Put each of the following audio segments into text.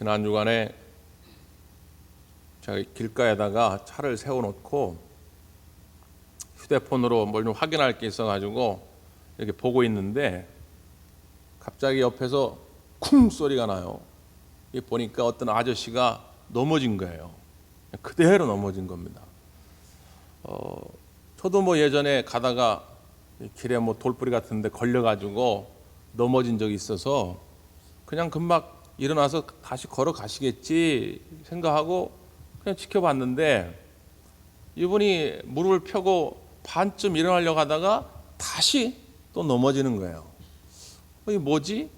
지난 주간에 제가 길가에다가 차를 세워놓고 휴대폰으로 뭘 좀 확인할 게 있어가지고 이렇게 보고 있는데 갑자기 옆에서 쿵 소리가 나요. 보니까 어떤 아저씨가 넘어진 거예요. 그대로 넘어진 겁니다. 저도 뭐 예전에 가다가 길에 뭐 돌뿌리 같은 데 걸려가지고 넘어진 적이 있어서 그냥 금방 일어나서 다시 걸어가시겠지 생각하고 그냥 지켜봤는데 이분이 무릎을 펴고 반쯤 일어나려고 하다가 다시 또 넘어지는 거예요. 이게 뭐지?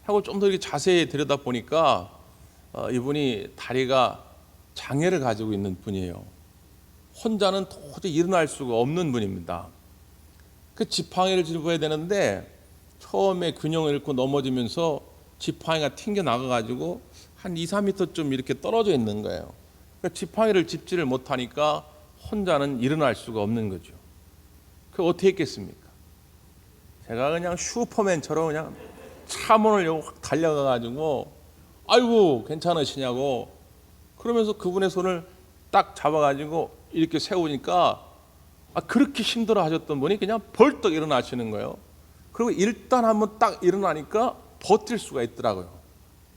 하고 좀 더 이렇게 자세히 들여다보니까 이분이 다리가 장애를 가지고 있는 분이에요. 혼자는 도저히 일어날 수가 없는 분입니다. 그 지팡이를 짚어야 되는데 처음에 균형을 잃고 넘어지면서 지팡이가 튕겨 나가가지고 한 2, 3m쯤 이렇게 떨어져 있는 거예요. 그러니까 지팡이를 짚지를 못하니까 혼자는 일어날 수가 없는 거죠. 그 어떻게 했겠습니까? 제가 그냥 슈퍼맨처럼 그냥 차문을 열고 확 달려가가지고 아이고 괜찮으시냐고 그러면서 그분의 손을 딱 잡아가지고 이렇게 세우니까 그렇게 힘들어 하셨던 분이 그냥 벌떡 일어나시는 거예요. 그리고 일단 한번 딱 일어나니까 버틸 수가 있더라고요.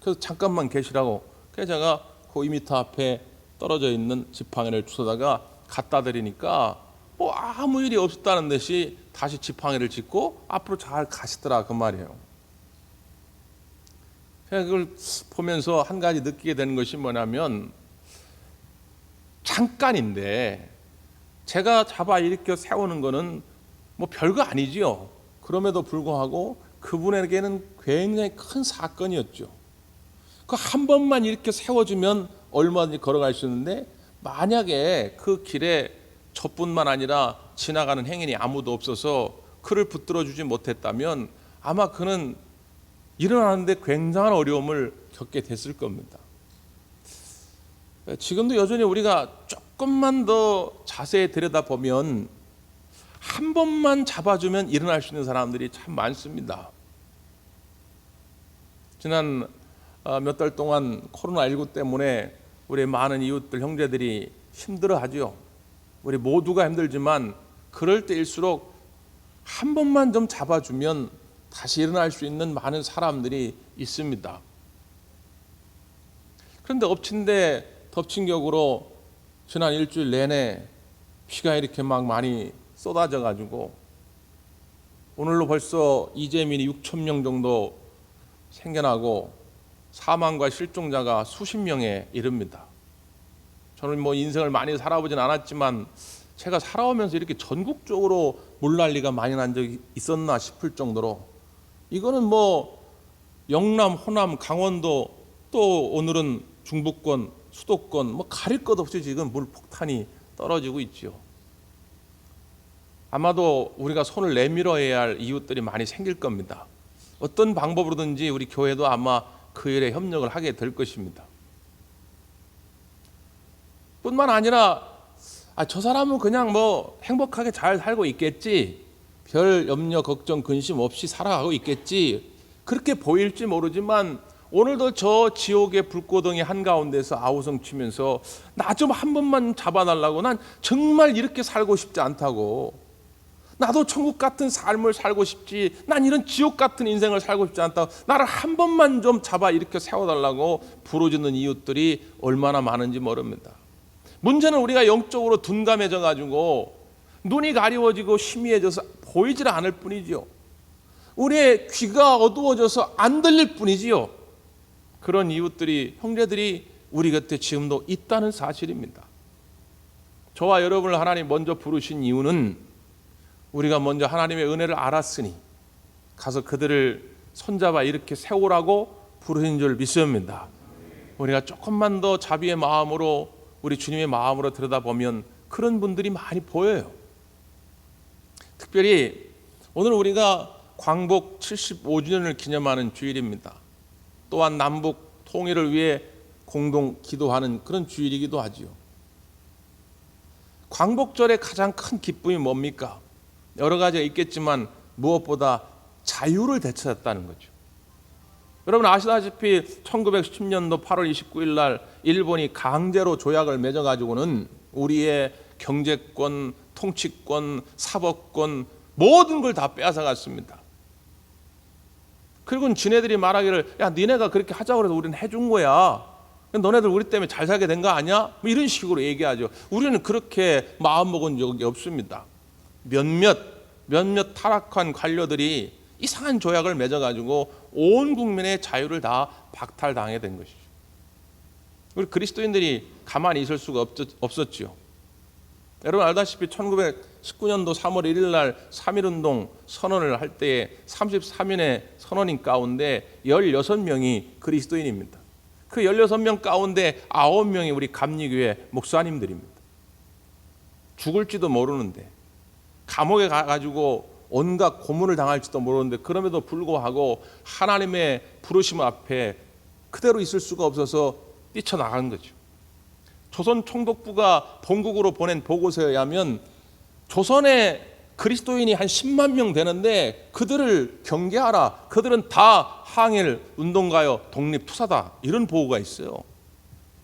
그래서 잠깐만 계시라고 그래서 제가 그 2m 앞에 떨어져 있는 지팡이를 주워다가 갖다 드리니까 뭐 아무 일이 없었다는 듯이 다시 지팡이를 짚고 앞으로 잘 가시더라 그 말이에요. 제가 그걸 보면서 한 가지 느끼게 되는 것이 뭐냐면 잠깐인데 제가 잡아 일으켜 세우는 거는 뭐 별거 아니지요. 그럼에도 불구하고 그분에게는 굉장히 큰 사건이었죠. 그 한 번만 이렇게 세워주면 얼마든지 걸어갈 수 있는데 만약에 그 길에 저뿐만 아니라 지나가는 행인이 아무도 없어서 그를 붙들어 주지 못했다면 아마 그는 일어나는데 굉장한 어려움을 겪게 됐을 겁니다. 지금도 여전히 우리가 조금만 더 자세히 들여다보면 한 번만 잡아주면 일어날 수 있는 사람들이 참 많습니다. 지난 몇 달 동안 코로나19 때문에 우리 많은 이웃들 형제들이 힘들어하죠. 우리 모두가 힘들지만 그럴 때일수록 한 번만 좀 잡아주면 다시 일어날 수 있는 많은 사람들이 있습니다. 그런데 엎친 데 덮친 격으로 지난 일주일 내내 비가 이렇게 막 많이 쏟아져 가지고 오늘로 벌써 이재민이 6,000명 정도 생겨나고 사망과 실종자가 수십 명에 이릅니다. 저는 뭐 인생을 많이 살아보진 않았지만 제가 살아오면서 이렇게 전국적으로 물난리가 많이 난 적이 있었나 싶을 정도로 이거는 뭐 영남, 호남, 강원도 또 오늘은 중부권, 수도권 뭐 가릴 것 없이 지금 물 폭탄이 떨어지고 있죠. 아마도 우리가 손을 내밀어야 할 이웃들이 많이 생길 겁니다. 어떤 방법으로든지 우리 교회도 아마 그 일에 협력을 하게 될 것입니다. 뿐만 아니라 저 사람은 그냥 뭐 행복하게 잘 살고 있겠지, 별 염려 걱정 근심 없이 살아가고 있겠지 그렇게 보일지 모르지만 오늘도 저 지옥의 불고덩이 한가운데서 아우성 치면서 나 좀 한 번만 잡아달라고, 난 정말 이렇게 살고 싶지 않다고, 나도 천국 같은 삶을 살고 싶지, 난 이런 지옥 같은 인생을 살고 싶지 않다고, 나를 한 번만 좀 잡아 이렇게 세워달라고 부르짖는 이웃들이 얼마나 많은지 모릅니다. 문제는 우리가 영적으로 둔감해져 가지고 눈이 가리워지고 희미해져서 보이질 않을 뿐이지요. 우리의 귀가 어두워져서 안 들릴 뿐이지요. 그런 이웃들이, 형제들이 우리 곁에 지금도 있다는 사실입니다. 저와 여러분을 하나님 먼저 부르신 이유는 우리가 먼저 하나님의 은혜를 알았으니 가서 그들을 손잡아 이렇게 세우라고 부르신 줄 믿습니다. 우리가 조금만 더 자비의 마음으로, 우리 주님의 마음으로 들여다보면 그런 분들이 많이 보여요. 특별히 오늘 우리가 광복 75주년을 기념하는 주일입니다. 또한 남북 통일을 위해 공동 기도하는 그런 주일이기도 하지요. 광복절의 가장 큰 기쁨이 뭡니까? 여러 가지가 있겠지만 무엇보다 자유를 되찾았다는 거죠. 여러분 아시다시피 1910년도 8월 29일 날 일본이 강제로 조약을 맺어가지고는 우리의 경제권, 통치권, 사법권 모든 걸 다 빼앗아갔습니다. 그리고 지네들이 말하기를 야 니네가 그렇게 하자고 해서 우리는 해준 거야. 너네들 우리 때문에 잘 살게 된 거 아니야? 뭐 이런 식으로 얘기하죠. 우리는 그렇게 마음먹은 적이 없습니다. 몇몇 타락한 관료들이 이상한 조약을 맺어가지고 온 국민의 자유를 다 박탈당하게 된 것이죠. 우리 그리스도인들이 가만히 있을 수가 없었죠. 여러분 알다시피 1919년도 3월 1일 날 3.1운동 선언을 할 때에 33인의 선언인 가운데 16명이 그리스도인입니다. 그 16명 가운데 9명이 우리 감리교회 목사님들입니다. 죽을지도 모르는데 감옥에 가가지고 온갖 고문을 당할지도 모르는데 그럼에도 불구하고 하나님의 부르심 앞에 그대로 있을 수가 없어서 뛰쳐나간 거죠. 조선 총독부가 본국으로 보낸 보고서에 의하면 조선에 그리스도인이 한 10만 명 되는데 그들을 경계하라. 그들은 다 항일 운동가요 독립투사다. 이런 보고가 있어요.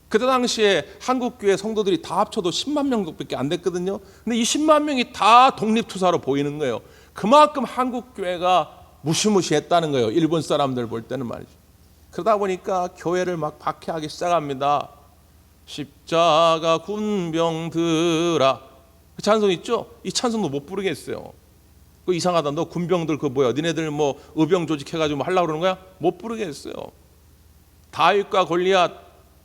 그때 당시에 한국교회 성도들이 다 합쳐도 10만 명밖에 안 됐거든요. 근데 이 10만 명이 다 독립투사로 보이는 거예요. 그만큼 한국교회가 무시무시했다는 거예요. 일본 사람들 볼 때는 말이죠. 그러다 보니까 교회를 막 박해하기 시작합니다. 십자가 군병들아, 그 찬송 있죠? 이 찬송도 못 부르겠어요. 그 이상하다. 너 군병들 그 뭐야? 니네들 뭐 의병 조직해가지고 뭐 하려고 그러는 거야? 못 부르겠어요. 다윗과 골리앗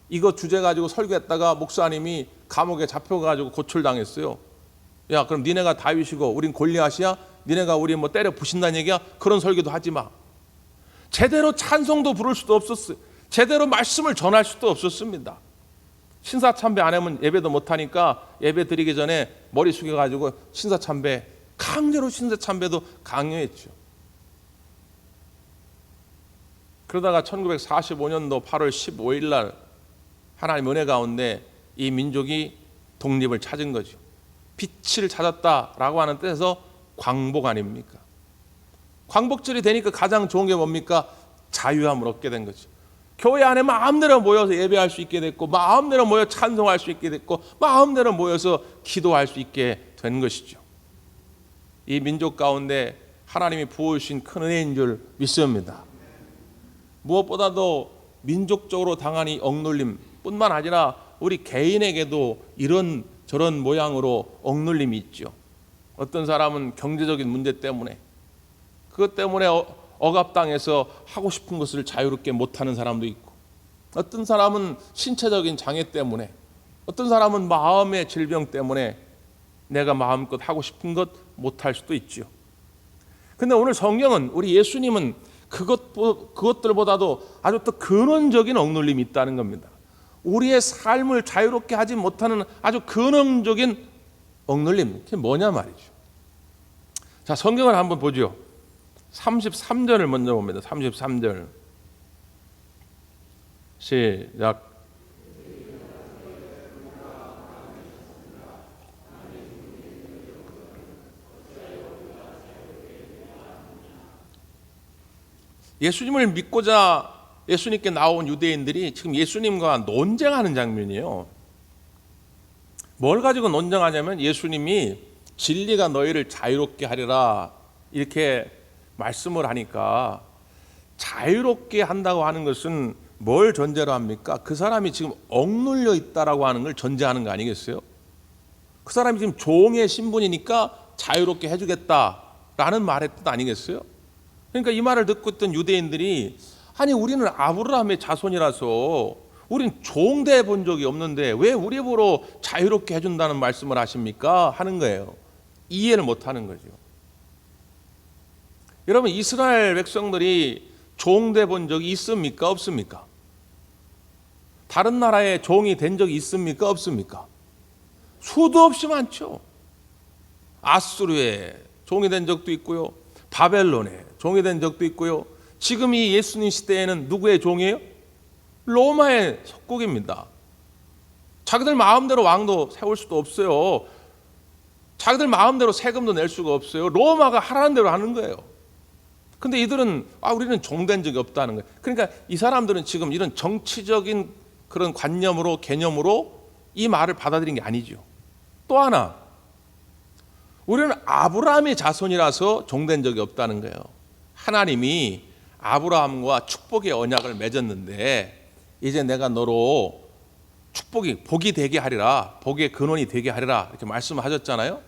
이거 주제 가지고 설교했다가 목사님이 감옥에 잡혀가지고 고출당했어요. 야, 그럼 니네가 다윗이고 우린 골리앗이야? 니네가 우리 뭐 때려 부신다는 얘기야? 그런 설교도 하지 마. 제대로 찬송도 부를 수도 없었어요. 제대로 말씀을 전할 수도 없었습니다. 신사참배 안 하면 예배도 못하니까 예배 드리기 전에 머리 숙여가지고 신사참배, 강제로 신사참배도 강요했죠. 그러다가 1945년도 8월 15일 날 하나님 은혜 가운데 이 민족이 독립을 찾은 거죠. 빛을 찾았다라고 하는 뜻에서 광복 아닙니까? 광복절이 되니까 가장 좋은 게 뭡니까? 자유함을 얻게 된 거죠. 교회 안에 마음대로 모여서 예배할 수 있게 됐고 마음대로 모여 찬송할 수 있게 됐고 마음대로 모여서 기도할 수 있게 된 것이죠. 이 민족 가운데 하나님이 부어주신 큰 은혜인 줄 믿습니다. 무엇보다도 민족적으로 당한 이 억눌림 뿐만 아니라 우리 개인에게도 이런 저런 모양으로 억눌림이 있죠. 어떤 사람은 경제적인 문제 때문에 그것 때문에 억압당해서 하고 싶은 것을 자유롭게 못하는 사람도 있고, 어떤 사람은 신체적인 장애 때문에, 어떤 사람은 마음의 질병 때문에 내가 마음껏 하고 싶은 것 못할 수도 있죠. 근데 오늘 성경은 우리 예수님은 그것들보다도 아주 또 근원적인 억눌림이 있다는 겁니다. 우리의 삶을 자유롭게 하지 못하는 아주 근원적인 억눌림, 그게 뭐냐 말이죠. 자, 성경을 한번 보죠. 33절을 먼저 봅니다. 33절 시작. 예수님을 믿고자 예수님께 나온 유대인들이 지금 예수님과 논쟁하는 장면이에요. 뭘 가지고 논쟁하냐면 예수님이 진리가 너희를 자유롭게 하리라 이렇게 말씀을 하니까, 자유롭게 한다고 하는 것은 뭘 전제로 합니까? 그 사람이 지금 억눌려 있다라고 하는 걸 전제하는 거 아니겠어요? 그 사람이 지금 종의 신분이니까 자유롭게 해주겠다라는 말의 뜻 아니겠어요? 그러니까 이 말을 듣고 있던 유대인들이, 아니 우리는 아브라함의 자손이라서 우린 종돼 본 적이 없는데 왜 우리 보러 자유롭게 해준다는 말씀을 하십니까? 하는 거예요. 이해를 못하는 거죠. 여러분, 이스라엘 백성들이 종돼 본 적이 있습니까? 없습니까? 다른 나라의 종이 된 적이 있습니까? 없습니까? 수도 없이 많죠. 아수르의 종이 된 적도 있고요, 바벨론의 종이 된 적도 있고요. 지금 이 예수님 시대에는 누구의 종이에요? 로마의 속국입니다. 자기들 마음대로 왕도 세울 수도 없어요. 자기들 마음대로 세금도 낼 수가 없어요. 로마가 하라는 대로 하는 거예요. 근데 이들은 우리는 종된 적이 없다는 거예요. 그러니까 이 사람들은 지금 이런 정치적인 그런 관념으로 개념으로 이 말을 받아들인 게 아니죠. 또 하나, 우리는 아브라함의 자손이라서 종된 적이 없다는 거예요. 하나님이 아브라함과 축복의 언약을 맺었는데 이제 내가 너로 복이 되게 하리라, 복의 근원이 되게 하리라 이렇게 말씀하셨잖아요.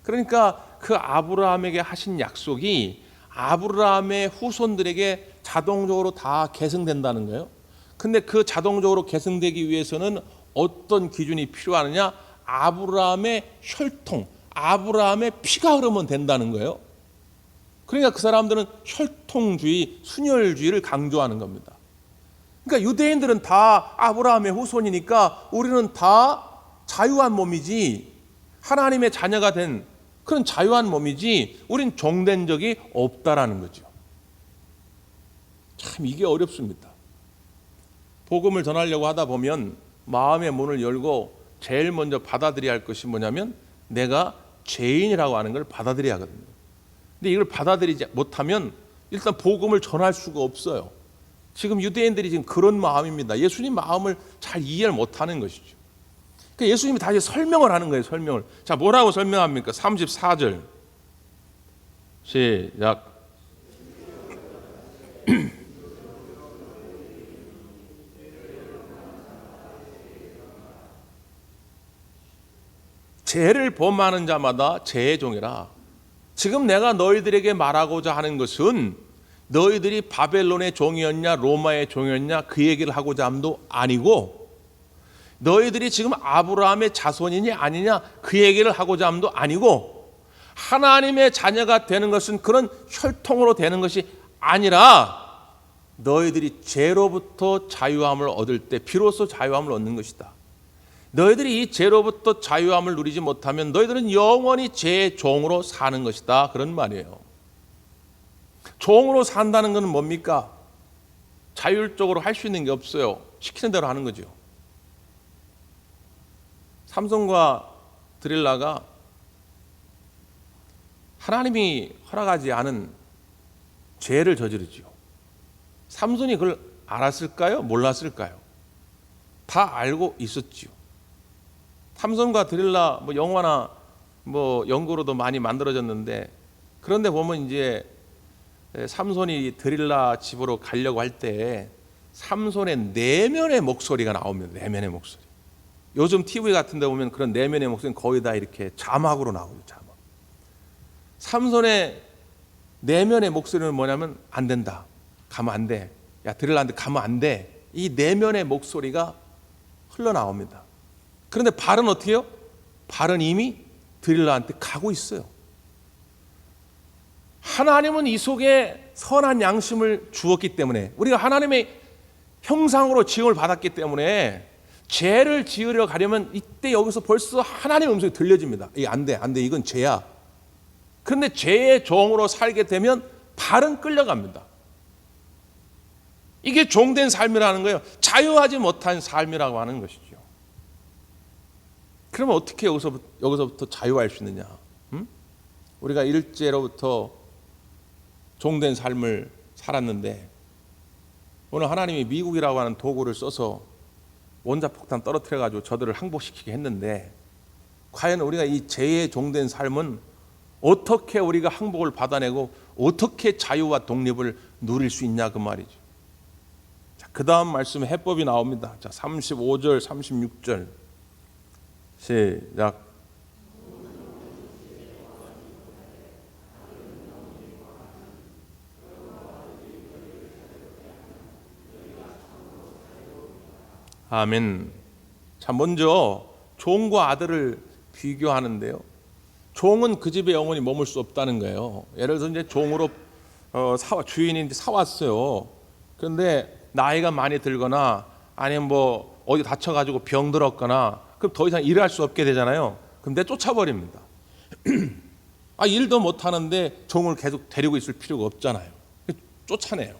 그러니까 그 아브라함에게 하신 약속이 아브라함의 후손들에게 자동적으로 다 계승된다는 거예요. 근데 그 자동적으로 계승되기 위해서는 어떤 기준이 필요하느냐? 아브라함의 혈통, 아브라함의 피가 흐르면 된다는 거예요. 그러니까 그 사람들은 혈통주의, 순혈주의를 강조하는 겁니다. 그러니까 유대인들은 다 아브라함의 후손이니까 우리는 다 자유한 몸이지, 하나님의 자녀가 된 그런 자유한 몸이지 우린 종된 적이 없다라는 거죠. 참 이게 어렵습니다. 복음을 전하려고 하다 보면 마음의 문을 열고 제일 먼저 받아들여야 할 것이 뭐냐면 내가 죄인이라고 하는 걸 받아들여야 하거든요. 근데 이걸 받아들이지 못하면 일단 복음을 전할 수가 없어요. 지금 유대인들이 지금 그런 마음입니다. 예수님 마음을 잘 이해를 못하는 것이죠. 그러니까 예수님이 다시 설명을 하는 거예요. 설명을. 자, 뭐라고 설명합니까? 34절 시작. 죄를 범하는 자마다 죄의 종이라. 지금 내가 너희들에게 말하고자 하는 것은 너희들이 바벨론의 종이었냐 로마의 종이었냐 그 얘기를 하고자 함도 아니고, 너희들이 지금 아브라함의 자손이냐 아니냐 그 얘기를 하고자 함도 아니고, 하나님의 자녀가 되는 것은 그런 혈통으로 되는 것이 아니라 너희들이 죄로부터 자유함을 얻을 때 비로소 자유함을 얻는 것이다. 너희들이 이 죄로부터 자유함을 누리지 못하면 너희들은 영원히 죄의 종으로 사는 것이다. 그런 말이에요. 종으로 산다는 것은 뭡니까? 자율적으로 할 수 있는 게 없어요. 시키는 대로 하는 거죠. 삼손과 드릴라가 하나님이 허락하지 않은 죄를 저지르죠. 삼손이 그걸 알았을까요? 몰랐을까요? 다 알고 있었지요. 삼손과 드릴라 영화나 연구로도 많이 만들어졌는데, 그런데 보면 이제 삼손이 드릴라 집으로 가려고 할 때 삼손의 내면의 목소리가 나옵니다. 내면의 목소리. 요즘 TV 같은 데 보면 그런 내면의 목소리는 거의 다 이렇게 자막으로 나오죠. 자막. 삼손의 내면의 목소리는 뭐냐면 안 된다. 가면 안 돼. 야, 드릴라한테 가면 안 돼. 이 내면의 목소리가 흘러나옵니다. 그런데 발은 어떻게 해요? 발은 이미 드릴라한테 가고 있어요. 하나님은 이 속에 선한 양심을 주었기 때문에, 우리가 하나님의 형상으로 지음을 받았기 때문에 죄를 지으려 가려면 이때 여기서 벌써 하나님의 음성이 들려집니다. 이게 안 돼, 안 돼, 이건 죄야. 그런데 죄의 종으로 살게 되면 발은 끌려갑니다. 이게 종된 삶이라는 거예요. 자유하지 못한 삶이라고 하는 것이죠. 그러면 어떻게 여기서부터 자유할 수 있느냐? 우리가 일제로부터 종된 삶을 살았는데 오늘 하나님이 미국이라고 하는 도구를 써서 원자폭탄 떨어뜨려 가지고 저들을 항복시키게 했는데, 과연 우리가 이 죄의 종된 삶은 어떻게 우리가 항복을 받아내고 어떻게 자유와 독립을 누릴 수 있냐 그 말이죠. 자, 그 다음 말씀에 해법이 나옵니다. 자, 35절 36절 시작. 아멘. 자, 먼저 종과 아들을 비교하는데요. 종은 그 집에 영원히 머물 수 없다는 거예요. 예를 들어서 이제 종으로 주인이 사왔어요. 그런데 나이가 많이 들거나 아니면 어디 다쳐가지고 병들었거나 그럼 더 이상 일할 수 없게 되잖아요. 그럼 내쫓아버립니다. 일도 못하는데 종을 계속 데리고 있을 필요가 없잖아요. 쫓아내요.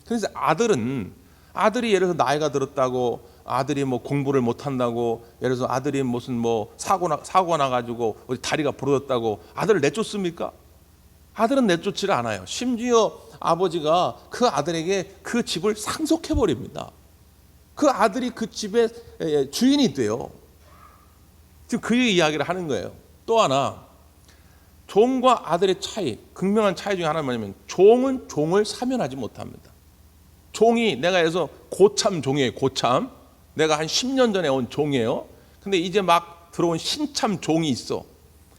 그래서 아들이 예를 들어서 나이가 들었다고, 아들이 공부를 못한다고, 예를 들어서 아들이 무슨 사고가 나가지고 어디 다리가 부러졌다고 아들을 내쫓습니까? 아들은 내쫓지를 않아요. 심지어 아버지가 그 아들에게 그 집을 상속해 버립니다. 그 아들이 그 집의 주인이 돼요. 지금 그 이야기를 하는 거예요. 또 하나, 종과 아들의 차이, 극명한 차이 중에 하나는 뭐냐면 종은 종을 사면하지 못합니다. 종이, 내가 해서 고참 종이에요. 고참. 내가 한 10년 전에 온 종이에요. 근데 이제 막 들어온 신참 종이 있어.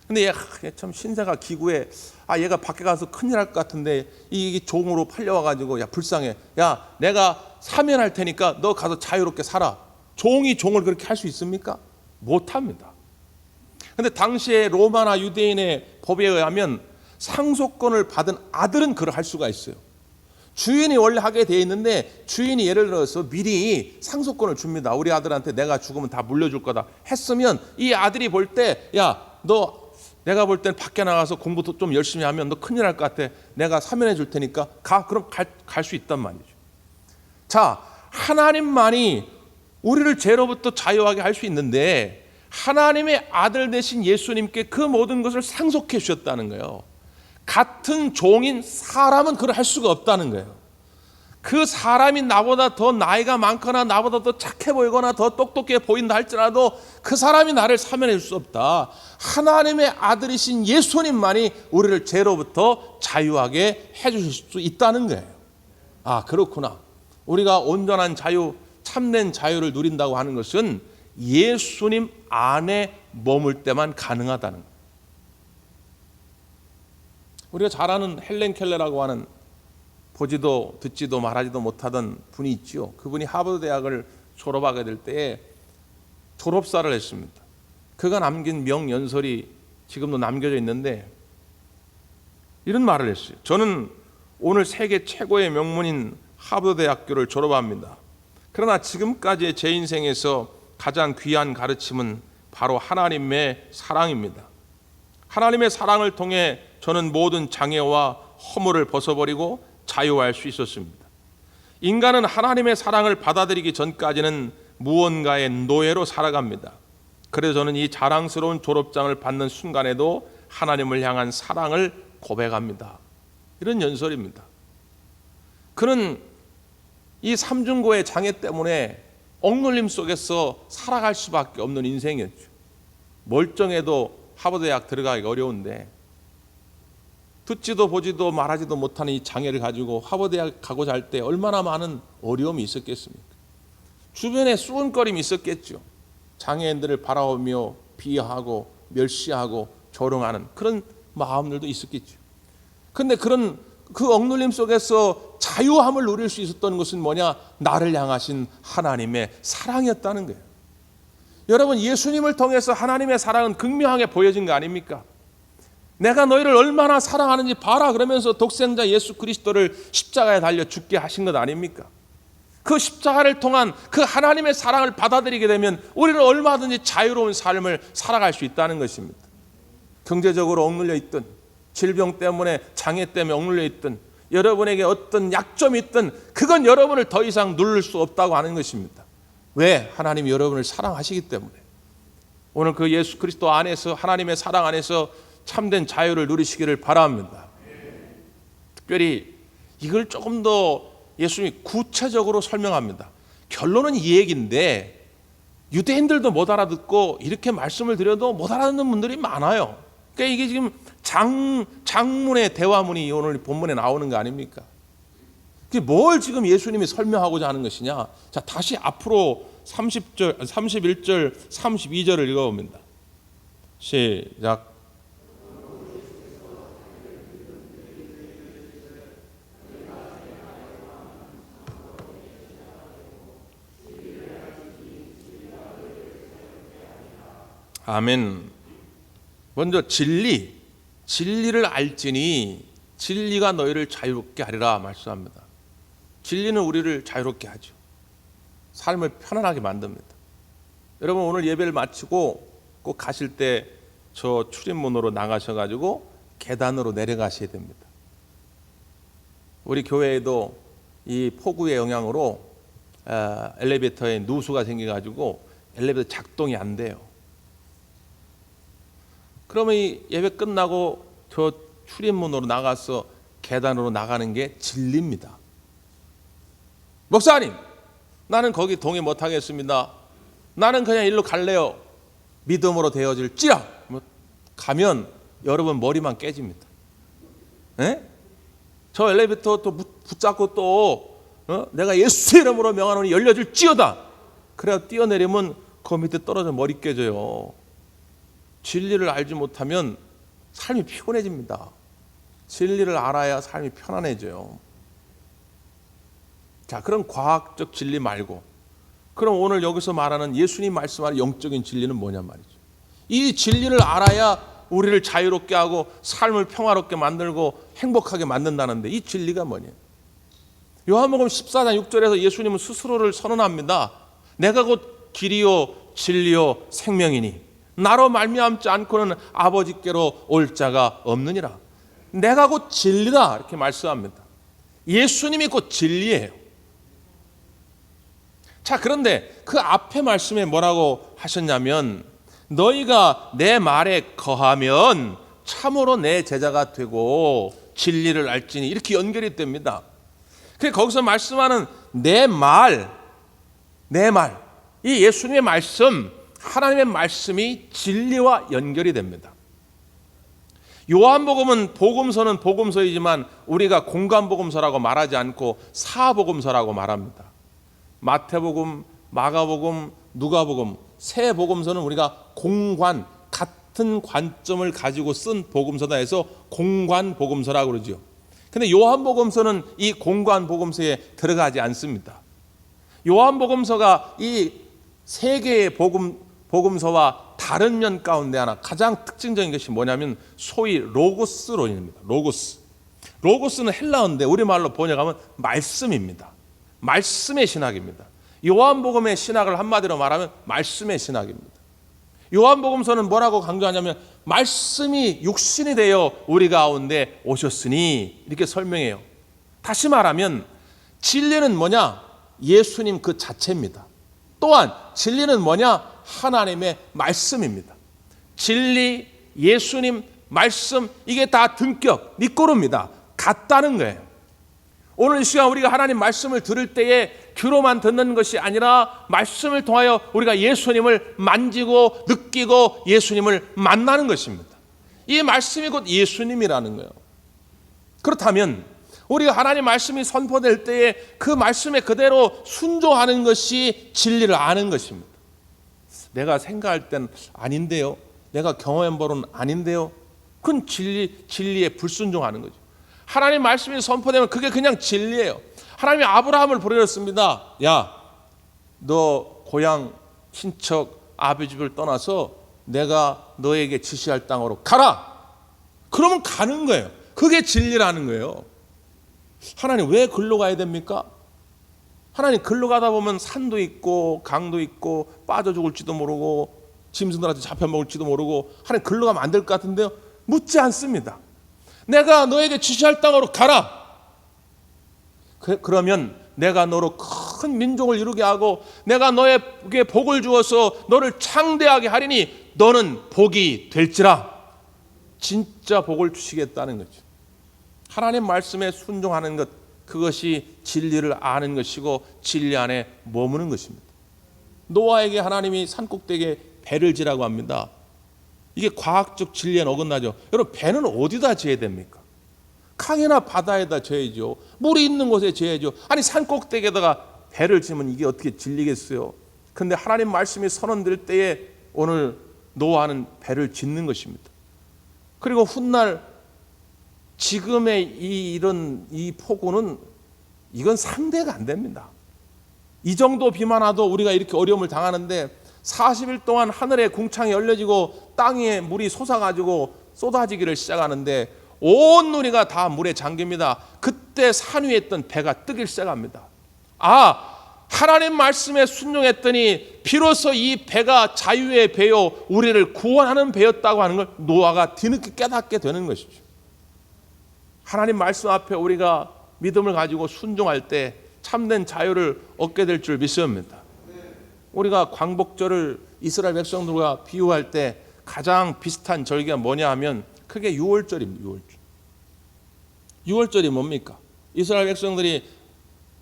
근데 얘 참 신세가 기구해. 얘가 밖에 가서 큰일 날 것 같은데 이 종으로 팔려와가지고, 야 불쌍해. 야 내가 사면할 테니까 너 가서 자유롭게 살아. 종이 종을 그렇게 할 수 있습니까? 못합니다. 근데 당시에 로마나 유대인의 법에 의하면 상속권을 받은 아들은 그걸 할 수가 있어요. 주인이 원래 하게 돼 있는데, 주인이 예를 들어서 미리 상속권을 줍니다. 우리 아들한테 내가 죽으면 다 물려줄 거다 했으면, 이 아들이 볼 때, 야 너 내가 볼 땐 밖에 나가서 공부도 좀 열심히 하면 너 큰일 날 것 같아. 내가 사면해 줄 테니까 가. 그럼 갈 수 있단 말이죠. 자, 하나님만이 우리를 죄로부터 자유하게 할 수 있는데, 하나님의 아들 되신 예수님께 그 모든 것을 상속해 주셨다는 거예요. 같은 종인 사람은 그걸 할 수가 없다는 거예요. 그 사람이 나보다 더 나이가 많거나 나보다 더 착해 보이거나 더 똑똑해 보인다 할지라도 그 사람이 나를 사면해 줄 수 없다. 하나님의 아들이신 예수님만이 우리를 죄로부터 자유하게 해 주실 수 있다는 거예요. 그렇구나. 우리가 온전한 자유, 참된 자유를 누린다고 하는 것은 예수님 안에 머물 때만 가능하다는 거예요. 우리가 잘 아는 헬렌 켈러라고 하는, 보지도 듣지도 말하지도 못하던 분이 있죠. 그분이 하버드 대학을 졸업하게 될 때에 졸업사를 했습니다. 그가 남긴 명연설이 지금도 남겨져 있는데 이런 말을 했어요. 저는 오늘 세계 최고의 명문인 하버드 대학교를 졸업합니다. 그러나 지금까지의 제 인생에서 가장 귀한 가르침은 바로 하나님의 사랑입니다. 하나님의 사랑을 통해 저는 모든 장애와 허물을 벗어버리고 자유할 수 있었습니다. 인간은 하나님의 사랑을 받아들이기 전까지는 무언가의 노예로 살아갑니다. 그래서 저는 이 자랑스러운 졸업장을 받는 순간에도 하나님을 향한 사랑을 고백합니다. 이런 연설입니다. 그는 이 삼중고의 장애 때문에 억눌림 속에서 살아갈 수밖에 없는 인생이었죠. 멀쩡해도 하버드 대학 들어가기가 어려운데, 듣지도 보지도 말하지도 못하는 이 장애를 가지고 하버드 대학 가고자 할 때 얼마나 많은 어려움이 있었겠습니까? 주변에 수군거림이 있었겠죠. 장애인들을 바라보며 비하하고 멸시하고 조롱하는 그런 마음들도 있었겠죠. 그런데 그 억눌림 속에서 자유함을 누릴 수 있었던 것은 뭐냐? 나를 향하신 하나님의 사랑이었다는 거예요. 여러분, 예수님을 통해서 하나님의 사랑은 극명하게 보여진 거 아닙니까? 내가 너희를 얼마나 사랑하는지 봐라 그러면서 독생자 예수 그리스도를 십자가에 달려 죽게 하신 것 아닙니까? 그 십자가를 통한 그 하나님의 사랑을 받아들이게 되면 우리는 얼마든지 자유로운 삶을 살아갈 수 있다는 것입니다. 경제적으로 억눌려 있든, 질병 때문에, 장애 때문에 억눌려 있든, 여러분에게 어떤 약점이 있든 그건 여러분을 더 이상 누를 수 없다고 하는 것입니다. 왜? 하나님이 여러분을 사랑하시기 때문에. 오늘 그 예수 그리스도 안에서, 하나님의 사랑 안에서 참된 자유를 누리시기를 바랍니다. 특별히 이걸 조금 더 예수님이 구체적으로 설명합니다. 결론은 이 얘기인데 유대인들도 못 알아듣고 이렇게 말씀을 드려도 못 알아듣는 분들이 많아요. 그러니까 이게 지금 장문의 대화문이 오늘 본문에 나오는 거 아닙니까? 그게 뭘 지금 예수님이 설명하고자 하는 것이냐? 자, 다시 앞으로 30절, 31절, 32절을 읽어봅니다. 시작. 아멘. 먼저 진리를 알지니 진리가 너희를 자유롭게 하리라 말씀합니다. 진리는 우리를 자유롭게 하죠. 삶을 편안하게 만듭니다. 여러분, 오늘 예배를 마치고 꼭 가실 때 저 출입문으로 나가셔가지고 계단으로 내려가셔야 됩니다. 우리 교회에도 이 폭우의 영향으로 엘리베이터에 누수가 생겨가지고 엘리베이터 작동이 안 돼요. 그러면 이 예배 끝나고 저 출입문으로 나가서 계단으로 나가는 게 진리입니다. 목사님, 나는 거기 동의 못하겠습니다. 나는 그냥 일로 갈래요. 믿음으로 되어질지라. 가면 여러분 머리만 깨집니다. 에? 저 엘리베이터 또 붙잡고 또 내가 예수 이름으로 명하노니 열려줄지어다. 그래야 뛰어내리면 그 밑에 떨어져 머리 깨져요. 진리를 알지 못하면 삶이 피곤해집니다. 진리를 알아야 삶이 편안해져요. 자, 그럼 과학적 진리 말고, 그럼 오늘 여기서 말하는 예수님 말씀하는 영적인 진리는 뭐냐 말이죠. 이 진리를 알아야 우리를 자유롭게 하고 삶을 평화롭게 만들고 행복하게 만든다는데, 이 진리가 뭐냐? 요한복음 14장 6절에서 예수님은 스스로를 선언합니다. 내가 곧 길이요 진리요 생명이니 나로 말미암지 않고는 아버지께로 올 자가 없느니라. 내가 곧 진리다, 이렇게 말씀합니다. 예수님이 곧 진리예요. 자, 그런데 그 앞에 말씀에 뭐라고 하셨냐면, 너희가 내 말에 거하면 참으로 내 제자가 되고 진리를 알지니, 이렇게 연결이 됩니다. 그래서 거기서 말씀하는 내 말, 이 예수님의 말씀, 하나님의 말씀이 진리와 연결이 됩니다. 요한복음은 복음서는 복음서이지만 우리가 공간복음서라고 말하지 않고 사복음서라고 말합니다. 마태복음, 마가복음, 누가복음, 세 복음서는 우리가 공관, 같은 관점을 가지고 쓴 복음서다 해서 공관복음서라고 그러죠. 근데 요한복음서는 이 공관복음서에 들어가지 않습니다. 요한복음서가 이 세 개의 복음서와 다른 면 가운데 하나, 가장 특징적인 것이 뭐냐면 소위 로고스론입니다. 로고스는 헬라어인데 우리말로 번역하면 말씀입니다. 말씀의 신학입니다. 요한복음의 신학을 한마디로 말하면 말씀의 신학입니다. 요한복음서는 뭐라고 강조하냐면 말씀이 육신이 되어 우리 가운데 오셨으니, 이렇게 설명해요. 다시 말하면 진리는 뭐냐? 예수님 그 자체입니다. 또한 진리는 뭐냐? 하나님의 말씀입니다. 진리, 예수님, 말씀, 이게 다 등격, 니꼬르입니다. 같다는 거예요. 오늘 이 시간 우리가 하나님 말씀을 들을 때에 귀로만 듣는 것이 아니라 말씀을 통하여 우리가 예수님을 만지고 느끼고 예수님을 만나는 것입니다. 이 말씀이 곧 예수님이라는 거예요. 그렇다면 우리가 하나님 말씀이 선포될 때에 그 말씀에 그대로 순종하는 것이 진리를 아는 것입니다. 내가 생각할 땐 아닌데요, 내가 경험한 바로는 아닌데요, 그건 진리에 불순종하는 거죠. 하나님 말씀이 선포되면 그게 그냥 진리예요. 하나님이 아브라함을 부르셨습니다. 야, 너 고향 친척 아버지 집을 떠나서 내가 너에게 지시할 땅으로 가라. 그러면 가는 거예요. 그게 진리라는 거예요. 하나님 왜 글로 가야 됩니까? 하나님 글로 가다 보면 산도 있고 강도 있고 빠져 죽을지도 모르고 짐승들한테 잡혀먹을지도 모르고, 하나님 글로 가면 안 될 것 같은데요? 묻지 않습니다. 내가 너에게 지시할 땅으로 가라. 그러면 내가 너로 큰 민족을 이루게 하고 내가 너에게 복을 주어서 너를 창대하게 하리니 너는 복이 될지라. 진짜 복을 주시겠다는 거죠. 하나님 말씀에 순종하는 것, 그것이 진리를 아는 것이고 진리 안에 머무는 것입니다. 노아에게 하나님이 산꼭대기에 배를 지라고 합니다. 이게 과학적 진리에 어긋나죠. 여러분, 배는 어디다 지어야 됩니까? 강이나 바다에다 지어야죠. 물이 있는 곳에 지어야죠. 아니, 산꼭대기에다가 배를 지면 이게 어떻게 진리겠어요? 그런데 하나님 말씀이 선언될 때에 오늘 노아는 배를 짓는 것입니다. 그리고 훗날 지금의 이 폭우는 이건 상대가 안 됩니다. 이 정도 비만 와도 우리가 이렇게 어려움을 당하는데 40일 동안 하늘에 궁창이 열려지고 땅에 물이 솟아가지고 쏟아지기를 시작하는데 온 누리가 다 물에 잠깁니다. 그때 산 위에 있던 배가 뜨기 시작합니다. 하나님 말씀에 순종했더니 비로소 이 배가 자유의 배요 우리를 구원하는 배였다고 하는 걸 노아가 뒤늦게 깨닫게 되는 것이죠. 하나님 말씀 앞에 우리가 믿음을 가지고 순종할 때 참된 자유를 얻게 될 줄 믿습니다. 우리가 광복절을 이스라엘 백성들과 비유할 때 가장 비슷한 절기가 뭐냐 하면 그게 6월절입니다. 6월절이 뭡니까? 이스라엘 백성들이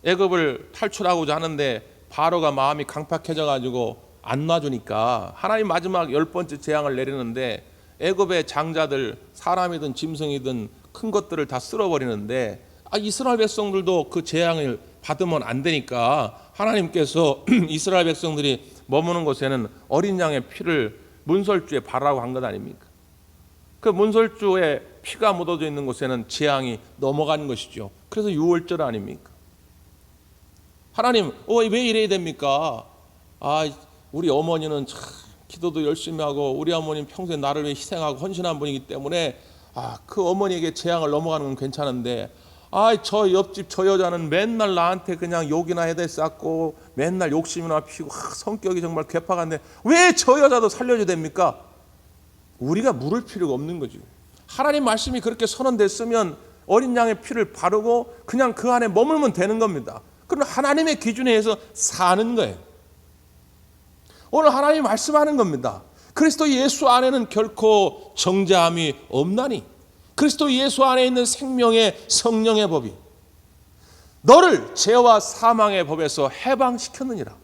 애굽을 탈출하고자 하는데 바로가 마음이 강팍해져 가지고 안 놔주니까 하나님 마지막 10번째 재앙을 내리는데 애굽의 장자들, 사람이든 짐승이든 큰 것들을 다 쓸어버리는데 이스라엘 백성들도 그 재앙을 받으면 안 되니까 하나님께서 이스라엘 백성들이 머무는 곳에는 어린 양의 피를 문설주에 바라고 한 것 아닙니까? 그 문설주에 피가 묻어져 있는 곳에는 재앙이 넘어가는 것이죠. 그래서 6월절 아닙니까? 하나님 왜 이래야 됩니까? 우리 어머니는 참 기도도 열심히 하고 우리 어머니는 평소에 나를 위해 희생하고 헌신한 분이기 때문에 그 어머니에게 재앙을 넘어가는 건 괜찮은데 저 옆집 저 여자는 맨날 나한테 그냥 욕이나 해대 쌓고 맨날 욕심이나 피우고 성격이 정말 괴팍한데 왜 저 여자도 살려줘야 됩니까? 우리가 물을 필요가 없는 거죠. 하나님 말씀이 그렇게 선언됐으면 어린 양의 피를 바르고 그냥 그 안에 머물면 되는 겁니다. 그럼 하나님의 기준에 의해서 사는 거예요. 오늘 하나님이 말씀하는 겁니다. 그리스도 예수 안에는 결코 정죄함이 없나니 그리스도 예수 안에 있는 생명의 성령의 법이 너를 죄와 사망의 법에서 해방시켰느니라.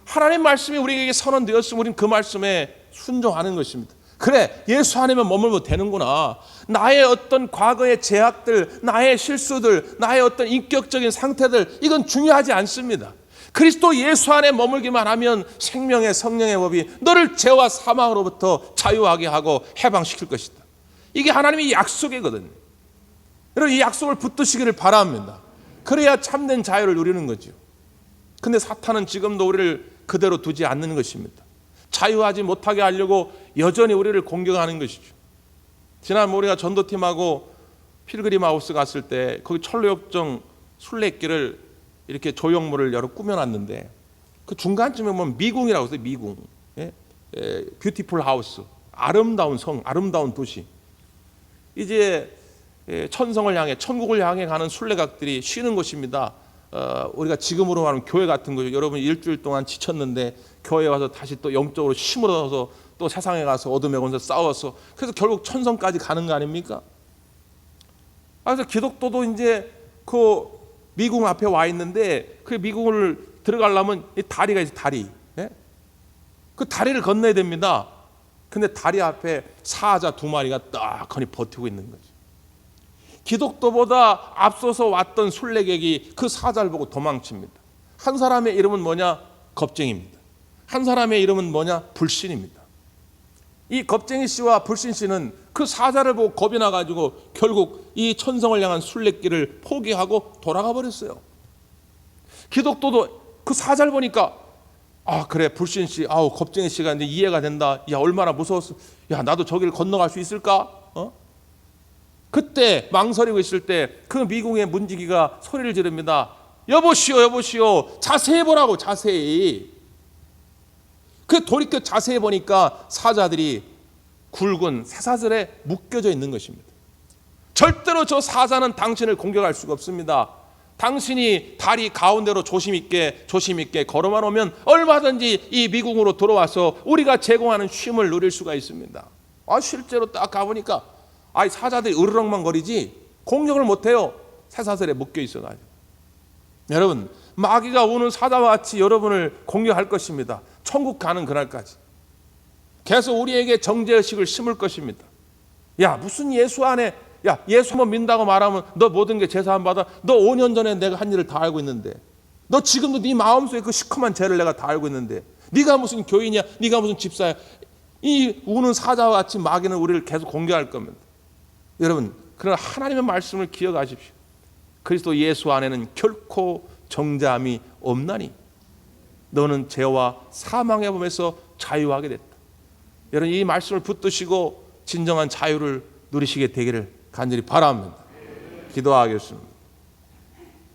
하나님 말씀이 우리에게 선언되었으면 우리는 그 말씀에 순종하는 것입니다. 그래, 예수 안에만 머물면 되는구나. 나의 어떤 과거의 죄악들, 나의 실수들, 나의 어떤 인격적인 상태들 이건 중요하지 않습니다. 그리스도 예수 안에 머물기만 하면 생명의 성령의 법이 너를 죄와 사망으로부터 자유하게 하고 해방시킬 것이다. 이게 하나님의 약속이거든요. 여러분 이 약속을 붙드시기를 바랍니다. 그래야 참된 자유를 누리는 거죠. 근데 사탄은 지금도 우리를 그대로 두지 않는 것입니다. 자유하지 못하게 하려고 여전히 우리를 공격하는 것이죠. 지난 우리가 전도팀하고 필그림 하우스 갔을 때 거기 철로역정 순례길을 이렇게 조형물을 여러 꾸며놨는데 그 중간쯤에 보면 미궁이라고 써요. 미궁. 뷰티풀 하우스. 아름다운 성, 아름다운 도시. 이제 천성을 향해 천국을 향해 가는 순례각들이 쉬는 곳입니다. 우리가 지금으로 말하면 교회 같은 거죠. 여러분 일주일 동안 지쳤는데 교회 와서 다시 또 영적으로 힘을 얻어서 또 세상에 가서 어둠의 권세 싸워서 그래서 결국 천성까지 가는 거 아닙니까? 그래서 기독도도 이제 그 미궁 앞에 와 있는데 그 미궁을 들어가려면 이 다리가 있어요. 다리. 그 다리를 건너야 됩니다. 근데 다리 앞에 사자 2마리가 딱하니 버티고 있는 거죠. 기독도보다 앞서서 왔던 순례객이 그 사자를 보고 도망칩니다. 한 사람의 이름은 뭐냐? 겁쟁이입니다. 한 사람의 이름은 뭐냐? 불신입니다. 이 겁쟁이 씨와 불신 씨는 그 사자를 보고 겁이 나가지고 결국 이 천성을 향한 순례길을 포기하고 돌아가 버렸어요. 기독도도 그 사자를 보니까 그래 불신 씨, 겁쟁이 씨가 이제 이해가 된다. 야 얼마나 무서웠어. 야 나도 저기를 건너갈 수 있을까? 그때 망설이고 있을 때 그 미궁의 문지기가 소리를 지릅니다. 여보시오, 여보시오, 자세히 보라고 자세히. 그 돌이켜 자세히 보니까 사자들이 굵은 쇠사슬에 묶여져 있는 것입니다. 절대로 저 사자는 당신을 공격할 수가 없습니다. 당신이 다리 가운데로 조심 있게 걸어만 오면 얼마든지 이 미궁으로 들어와서 우리가 제공하는 쉼을 누릴 수가 있습니다. 실제로 딱 가보니까 사자들이 으르렁만 거리지 공격을 못해요. 쇠사슬에 묶여 있어가지고. 여러분 마귀가 오는 사자와 같이 여러분을 공격할 것입니다. 천국 가는 그날까지 계속 우리에게 정죄의식을 심을 것입니다. 야 무슨 예수 안에 예수 한번 믿는다고 말하면 너 모든 게 제사 안 받아? 너 5년 전에 내가 한 일을 다 알고 있는데 너 지금도 네 마음속에 그 시커먼 죄를 내가 다 알고 있는데 네가 무슨 교인이야? 네가 무슨 집사야? 이 우는 사자와 같이 마귀는 우리를 계속 공격할 겁니다. 여러분 그러나 하나님의 말씀을 기억하십시오. 그리스도 예수 안에는 결코 정죄함이 없나니 너는 죄와 사망의 법에서 자유하게 됐다. 여러분 이 말씀을 붙드시고 진정한 자유를 누리시게 되기를 간절히 바랍니다. 기도하겠습니다.